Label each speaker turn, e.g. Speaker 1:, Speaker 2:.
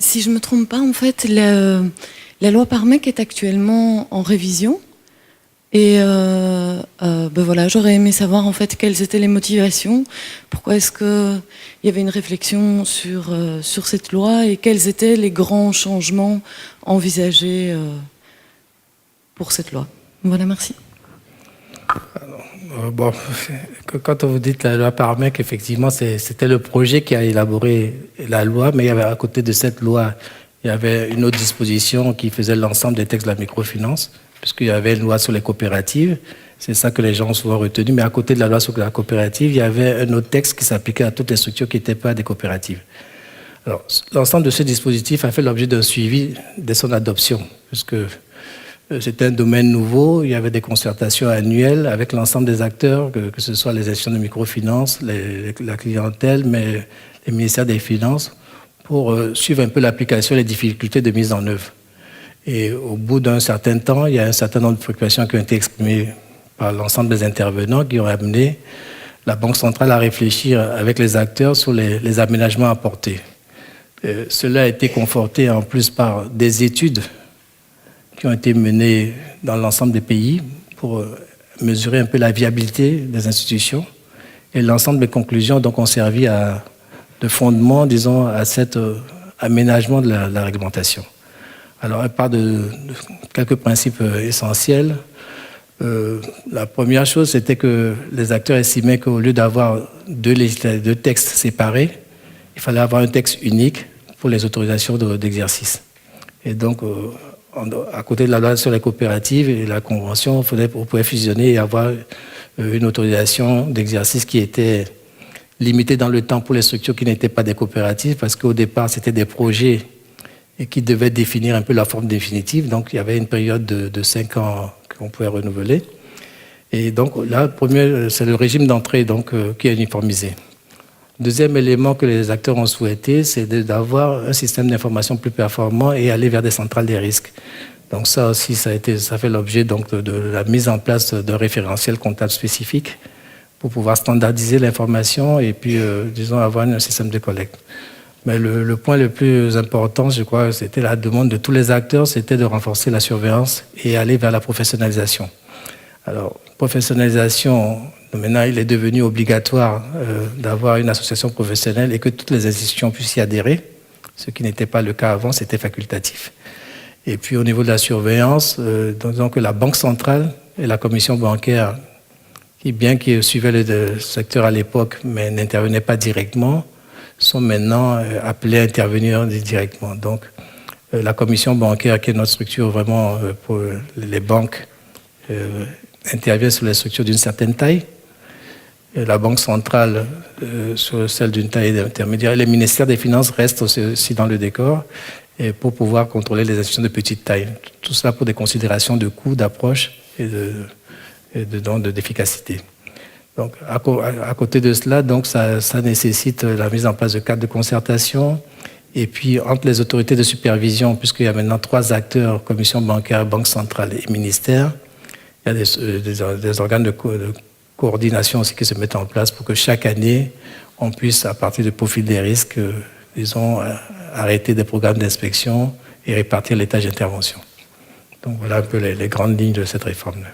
Speaker 1: si je ne me trompe pas, en fait, la loi Parmec est actuellement en révision. Et voilà, j'aurais aimé savoir en fait quelles étaient les motivations, pourquoi est-ce qu'il y avait une réflexion sur cette loi et quels étaient les grands changements envisagés pour cette loi. Voilà, merci.
Speaker 2: Bon, quand vous dites la loi Parmec, effectivement, c'était le projet qui a élaboré la loi, mais il y avait à côté de cette loi, il y avait une autre disposition qui faisait l'ensemble des textes de la microfinance, puisqu'il y avait une loi sur les coopératives. C'est ça que les gens ont souvent retenu. Mais à côté de la loi sur la coopérative, il y avait un autre texte qui s'appliquait à toutes les structures qui n'étaient pas des coopératives. Alors, l'ensemble de ce dispositif a fait l'objet d'un suivi dès son adoption, puisque c'était un domaine nouveau. Il y avait des concertations annuelles avec l'ensemble des acteurs, que ce soit les institutions de microfinance, la clientèle, mais les ministères des Finances, pour suivre un peu l'application et les difficultés de mise en œuvre. Et au bout d'un certain temps, il y a un certain nombre de préoccupations qui ont été exprimées par l'ensemble des intervenants qui ont amené la Banque centrale à réfléchir avec les acteurs sur les aménagements apportés. Cela a été conforté en plus par des études qui ont été menées dans l'ensemble des pays pour mesurer un peu la viabilité des institutions. Et l'ensemble des conclusions donc, ont servi de fondement, disons, à cet aménagement de la réglementation. Alors, elle part de quelques principes essentiels. La première chose, c'était que les acteurs estimaient qu'au lieu d'avoir deux textes séparés, il fallait avoir un texte unique pour les autorisations d'exercice. Et donc, à côté de la loi sur les coopératives et la convention, on pouvait fusionner et avoir une autorisation d'exercice qui était limitée dans le temps pour les structures qui n'étaient pas des coopératives, parce qu'au départ, c'était des projets et qui devaient définir un peu la forme définitive. Donc, il y avait une période de 5 ans qu'on pouvait renouveler. Et donc, là, c'est le régime d'entrée qui est uniformisé. Deuxième élément que les acteurs ont souhaité, c'est d'avoir un système d'information plus performant et aller vers des centrales des risques. Donc ça aussi, ça fait l'objet de la mise en place d'un référentiel comptable spécifique pour pouvoir standardiser l'information et puis, disons, avoir un système de collecte. Mais le point le plus important, je crois, c'était la demande de tous les acteurs, c'était de renforcer la surveillance et aller vers la professionnalisation. Alors, professionnalisation, maintenant, il est devenu obligatoire d'avoir une association professionnelle et que toutes les institutions puissent y adhérer. Ce qui n'était pas le cas avant, c'était facultatif. Et puis, au niveau de la surveillance, disons que la Banque centrale et la commission bancaire, bien qu'ils suivaient le secteur à l'époque, mais n'intervenaient pas directement, sont maintenant appelés à intervenir directement. Donc, la commission bancaire, qui est notre structure vraiment pour les banques, intervient sur les structures d'une certaine taille. Et la Banque centrale sur celle d'une taille intermédiaire. Et les ministères des Finances restent aussi dans le décor et pour pouvoir contrôler les institutions de petite taille. Tout cela pour des considérations de coût, d'approche et d'efficacité. Donc, à côté de cela, donc, ça nécessite la mise en place de cadres de concertation. Et puis, entre les autorités de supervision, puisqu'il y a maintenant 3 acteurs, commission bancaire, banque centrale et ministère, il y a des organes de coordination aussi qui se mettent en place pour que chaque année, on puisse, à partir du profil des risques, disons, arrêter des programmes d'inspection et répartir les tâches d'intervention. Donc, voilà un peu les grandes lignes de cette réforme-là.